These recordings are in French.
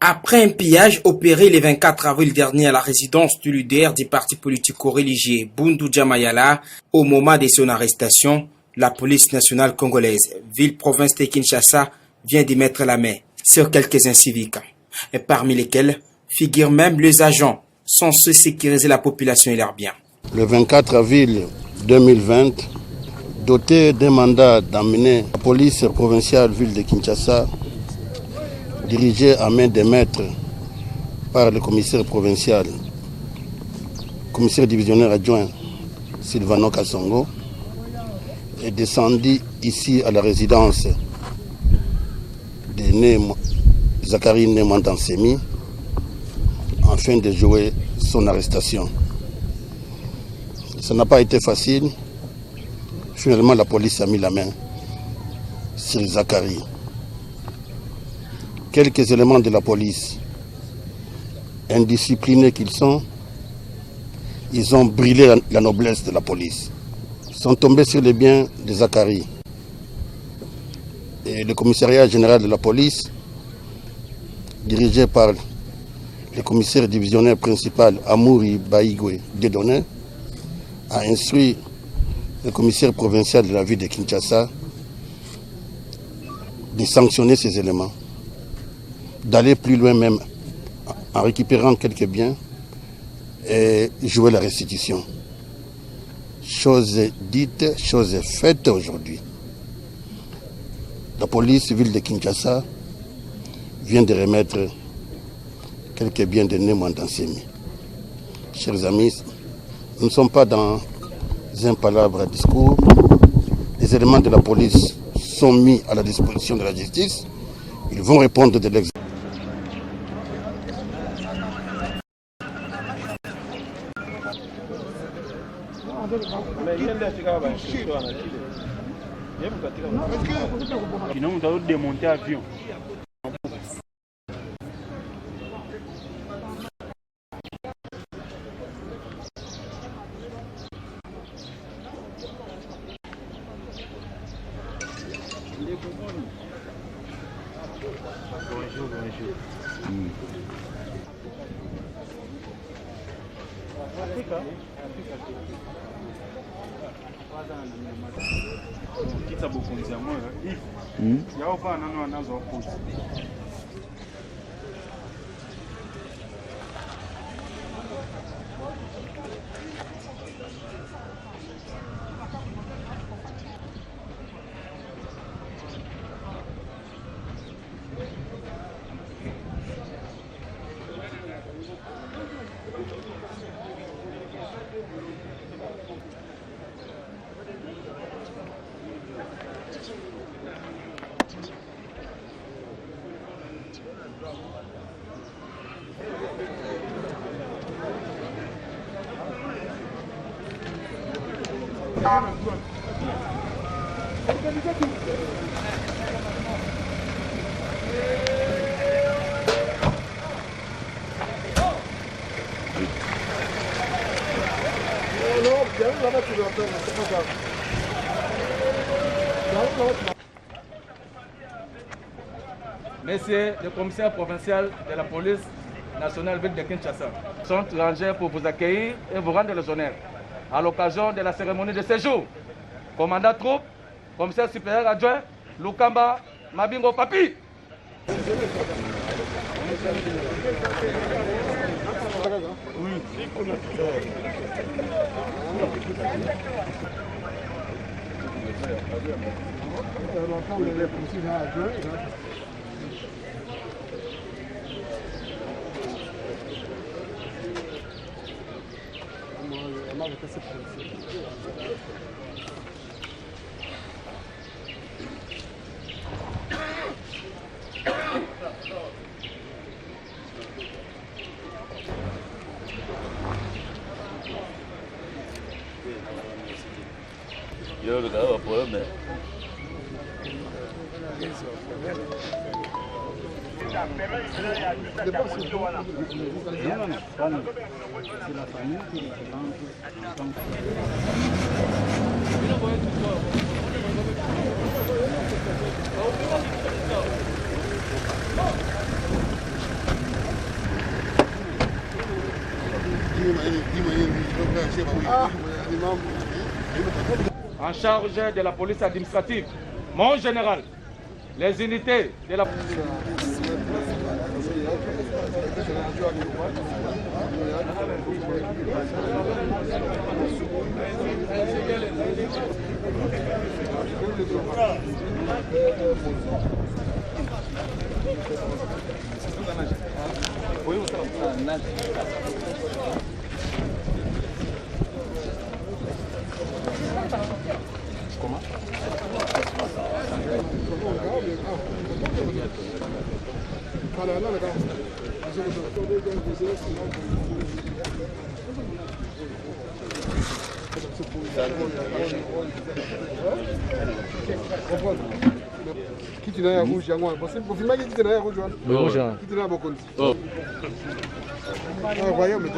Après un pillage opéré le 24 avril dernier à la résidence du leader du parti politico-religieux Bundu Djamayala, au moment de son arrestation, la police nationale congolaise, ville-province de Kinshasa, vient d'y mettre la main sur quelques inciviques, et parmi lesquels figurent même les agents censés sécuriser la population et leurs biens. Le 24 avril 2020, doté d'un mandat d'amener la police provinciale ville de Kinshasa, dirigée à main de maître par le commissaire provincial, commissaire divisionnaire adjoint Sylvano Kassongo, est descendu ici à la résidence de Zachary Nemandansemi afin de jouer son arrestation. Ça n'a pas été facile. Finalement, la police a mis la main sur Zachary. Quelques éléments de la police, indisciplinés qu'ils sont, ils ont brûlé la noblesse de la police. Ils sont tombés sur les biens de Zachary. Et le commissariat général de la police, dirigé par le commissaire divisionnaire principal Amouri Baïgwe Dedone, a instruit le commissaire provincial de la ville de Kinshasa de sanctionner ces éléments, d'aller plus loin même en récupérant quelques biens et jouer la restitution. Chose dite, chose faite aujourd'hui. La police ville de Kinshasa vient de remettre quelques biens de Nemandansemi. Chers amis, nous ne sommes pas dans un palabre à discours. Les éléments de la police sont mis à la disposition de la justice. Ils vont répondre de l'examen. Sinon, nous allons démonter l'avion. Bonjour, bonjour. Kita bukunzi ya moyo hivi yao pa nano anazo wakuzi. Monsieur le commissaire provincial de la police nationale ville de Kinshasa, sont rangés pour vous accueillir et vous rendre les honneurs à l'occasion de la cérémonie de séjour. Commandant troupe, commissaire supérieur adjoint, Lukamba Mabingo Papi. Yo, le gars va pour eux, mais... C'est la famille qui est En charge de la police administrative, mon général, les unités de la... Comment? Kitina ya rouge yango pour filmer kitina ya rouge wana rouge kitina boko nti oh voyez mais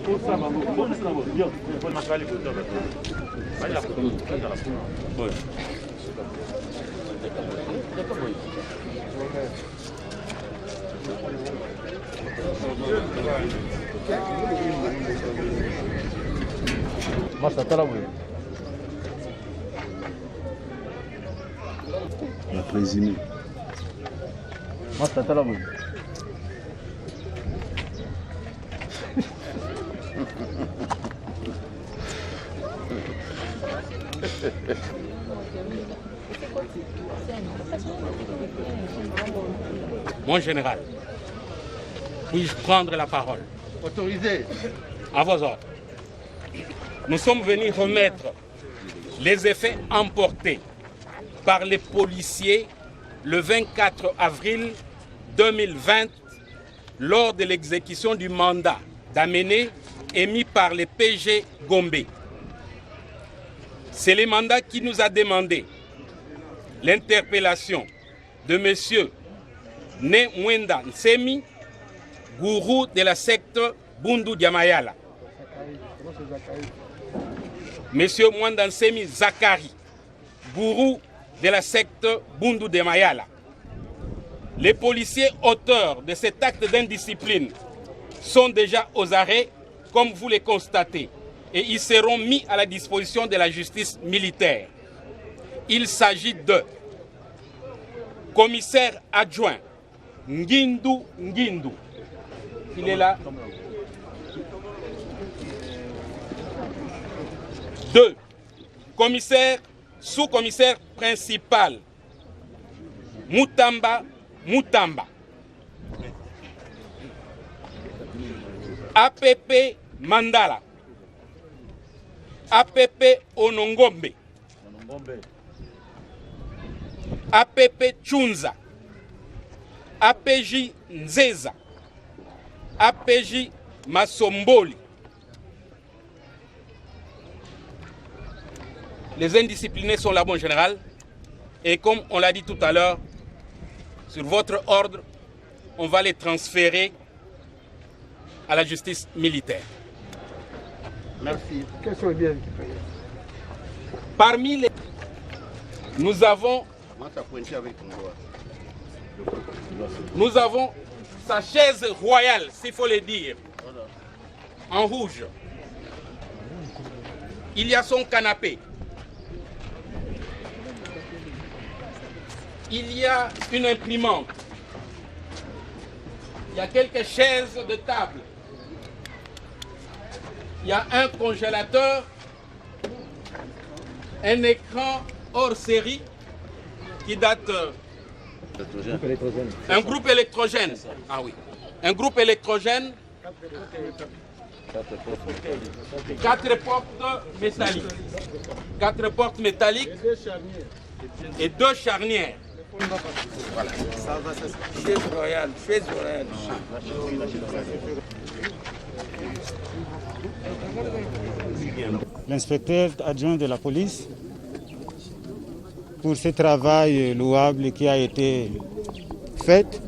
Tout ça maman bon ça va bien on va faire les photos là oui Massa tala oui. la présumée Massa tala oui. Mon général, puis-je prendre la parole? Autorisé. À vos ordres. Nous sommes venus remettre les effets emportés par les policiers le 24 avril 2020 lors de l'exécution du mandat d'amener émis par le PG Gombe. C'est le mandat qui nous a demandé l'interpellation de M. Ne Mwenda Nsemi, gourou de la secte Bundu Diamayala. M. Mwenda Nsemi Zakari, gourou de la secte Bundu Diamayala. Les policiers auteurs de cet acte d'indiscipline sont déjà aux arrêts, comme vous les constatez, et ils seront mis à la disposition de la justice militaire. Il s'agit de commissaire adjoint Ngindu Ngindu. Il est là. 2. Commissaire, sous-commissaire principal Mutamba Mutamba. APP Mandala. APP Onongombe. APP Chunza. APJ Nzeza. APJ Masomboli. Les indisciplinés sont là, mon général. Et comme on l'a dit tout à l'heure, sur votre ordre, on va les transférer à la justice militaire. Merci. quels sont les biens Parmi les... Nous avons sa chaise royale, s'il faut le dire, en rouge. Il y a son canapé. Il y a une imprimante. Il y a quelques chaises de table. Il y a un congélateur, un écran hors série qui date... Un groupe électrogène. Ah oui. Un groupe électrogène. 4 portes métalliques. 4 portes métalliques et 2 charnières. Voilà. Chaise royale, chaise royale. L'inspecteur adjoint de la police pour ce travail louable qui a été fait,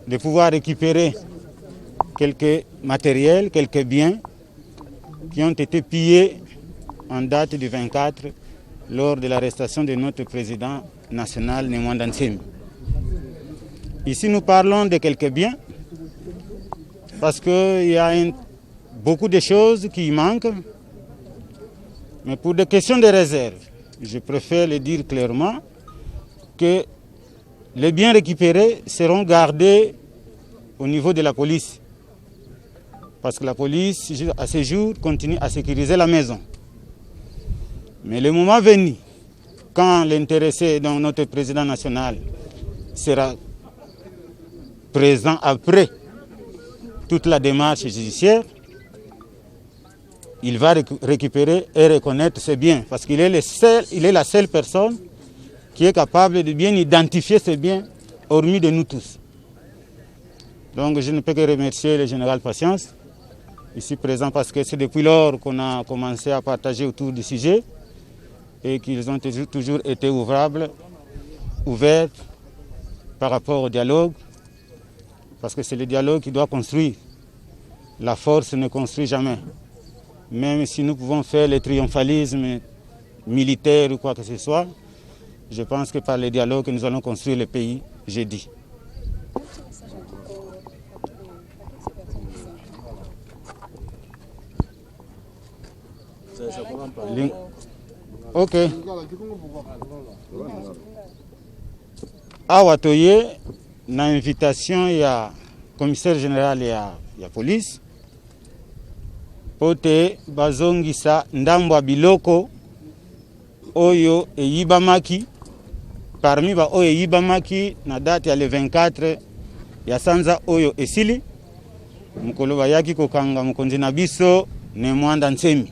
de pouvoir récupérer quelques matériels, quelques biens qui ont été pillés en date du 24 lors de l'arrestation de notre président national, Ne Mwenda Nsemi. Ici, nous parlons de quelques biens parce qu'il y a beaucoup de choses qui manquent. Mais pour des questions de réserve, je préfère le dire clairement que les biens récupérés seront gardés au niveau de la police. Parce que la police, à ce jour, continue à sécuriser la maison. Mais le moment venu, quand l'intéressé, donc notre président national, sera présent après toute la démarche judiciaire, il va récupérer et reconnaître ses biens. Parce qu'il est la seule personne qui est capable de bien identifier ses biens, hormis de nous tous. Donc je ne peux que remercier le général Patience, ici présent, parce que c'est depuis lors qu'on a commencé à partager autour du sujet et qu'ils ont toujours été ouverts par rapport au dialogue, parce que c'est le dialogue qui doit construire. La force ne construit jamais. Même si nous pouvons faire le triomphalisme militaire ou quoi que ce soit, je pense que par le dialogue que nous allons construire le pays, j'ai dit. Ok. Awa toye na invitation ya commissaire général ya police pote bazongisa ndambo biloko oyo eyibamaki parmi ba oyo eyibamaki na date ya le 24 ya sanza oyo esili mukolo bayaki kokanga mukonzi na biso ne mwanda Nsemi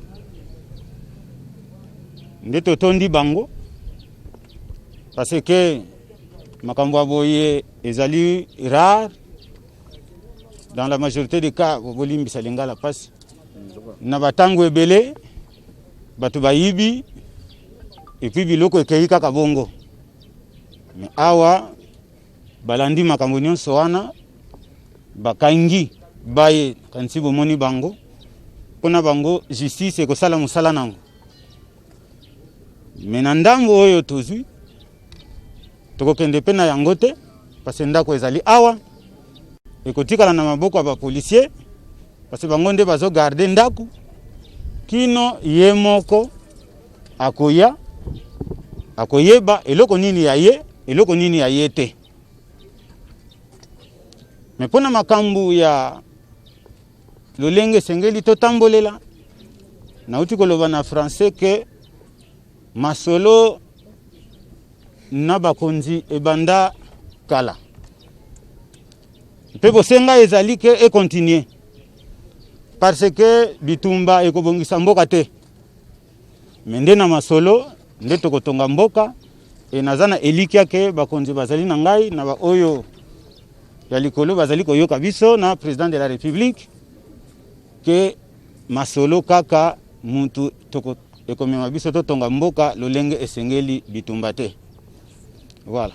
nde totondi bango parce que makambo aboye ezali rare dans la majorité des cas bolimbisa lingala pasi na batango ebele batu bayibi et puis biloko ekei kaka bongo mais awa balandi makambo nyonso wana bakangi baye kanisi bomoni bango pona bango justice ekosala mosala nango mais na ndambo oyo tozwi tokokende pe na yango te parce que ndako ezali awa ekotikala na maboko ya bapolisier parce que bango nde bazogarde ndako kino ye moko akoyeba eloko nini ya ye eloko nini ya ye te. Mais pona makambu ya lolenge sengeli totambolela nauti koloba na français que masolo na bakonzi ebanda kala mpe bosenga ezali ke e continuer parce que bitumba ekobongisa mboka te mais nde na masolo nde tokotonga mboka e nazana elikia ke bakonzi bazali na ngai na ba oyo ya likolo bazali koyoka biso na président de la république ke masolo kaka mutu toko ekomema biso totonga mboka lolenge esengeli bitumba te. Voilà.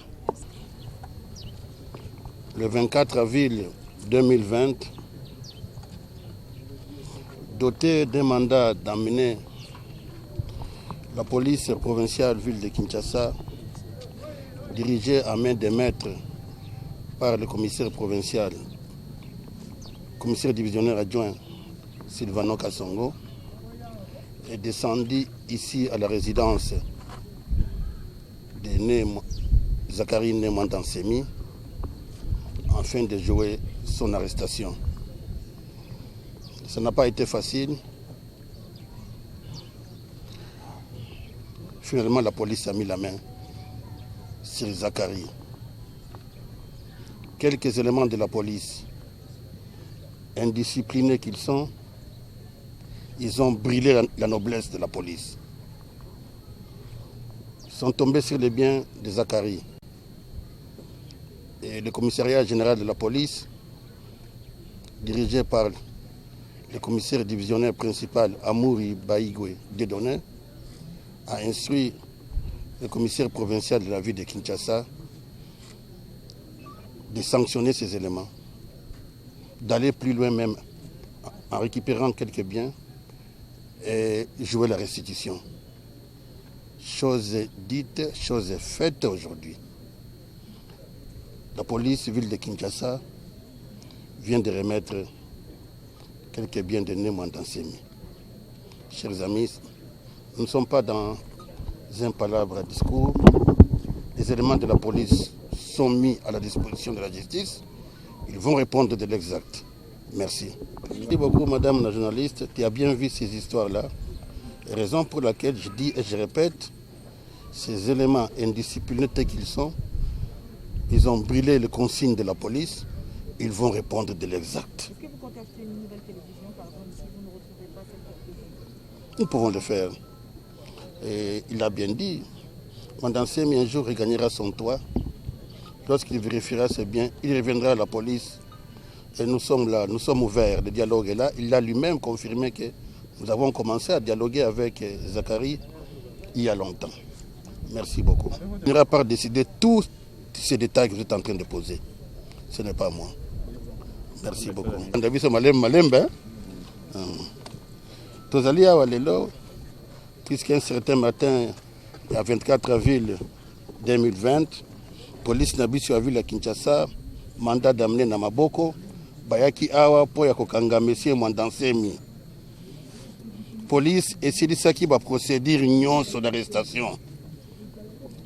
Le 24 avril 2020, doté d'un mandat d'amener la police provinciale ville de Kinshasa, dirigée à main de maître par le commissaire provincial, commissaire divisionnaire adjoint Sylvano Kassongo, est descendu ici à la résidence de Zakari Mwanda Nsemi afin de jouer son arrestation. Ça n'a pas été facile. Finalement, la police a mis la main sur Zakari. Quelques éléments de la police, indisciplinés qu'ils sont, ils ont brûlé la noblesse de la police. Ils sont tombés sur les biens de Zakari. Et le commissariat général de la police, dirigé par le commissaire divisionnaire principal Amouri Baïgwe Dedonné, a instruit le commissaire provincial de la ville de Kinshasa de sanctionner ces éléments, d'aller plus loin même en récupérant quelques biens et jouer la restitution. Chose dite, chose faite aujourd'hui. La police ville de Kinshasa vient de remettre quelques biens de Némo-Ndansemi. Chers amis, nous ne sommes pas dans un palabre à discours. Les éléments de la police sont mis à la disposition de la justice. Ils vont répondre de l'exact. Merci. Merci beaucoup, madame la journaliste. Tu as bien vu ces histoires-là. Raison pour laquelle je dis et je répète, ces éléments indisciplinés tels qu'ils sont, ils ont brûlé les consignes de la police. Ils vont répondre de l'exact. Est-ce que vous comptez acheter une nouvelle télévision, par exemple, si vous ne retrouvez pas celle que vous... Nous pouvons le faire. Et il a bien dit, Ndansemi un jour regagnera son toit. Lorsqu'il vérifiera ses biens, il reviendra à la police. Et nous sommes là, nous sommes ouverts. Le dialogue est là. Il a lui-même confirmé que nous avons commencé à dialoguer avec Zakari il y a longtemps. Merci beaucoup. Il n'ira pas décider tous ces détails que vous êtes en train de poser. Ce n'est pas moi. Merci beaucoup. On a vu ce malembe. Tozali awa lelo, puisqu'un certain matin, à 24 avril 2020, police nabiso ya ville ya Kinshasa, mandat d'amener na maboko, bayaki awa po ya kokanga monsieur Ndansemi. Police esilisaki ba procédure nyonso d'arrestation.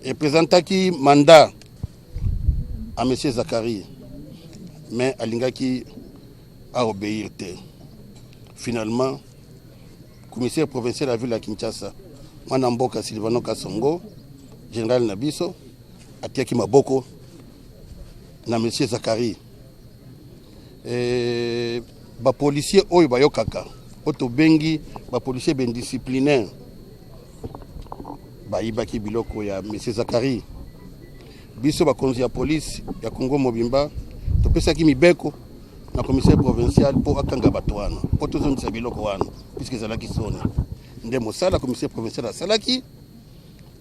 Et présentaki mandat à monsieur Zakari. Mais alingaki a obéir. Finalement, commissaire provincial de la ville de Kinshasa, Mwanamboka Silvano Kasongo, général Nabiso, atiaki maboko na monsieur Zakari. Ba policier oyo bayokaka, oto bengi ba policier ben disciplinaire. Ba ibaki biloko ya monsieur Zakari. Biso ba konzi ya police ya Congo Mobimba, topesaki mibeko na commissaire provincial pour akanga bato wana po tozongisa biloko wana puisque ezalaki soni nde mosala commissaire provincial asalaki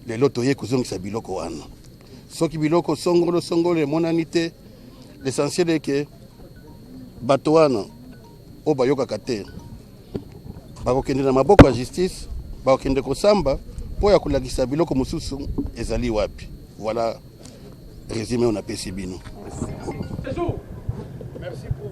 lelo toye kozongisa biloko wana soki biloko songolo emonani te l'essentiel est que bato wana oyo bayokaka te bakokende na maboko ya justice bakokende kosamba po ya kolakisa biloko mosusu ezali wapi. Voilà résumé on a pesi bino. Merci pour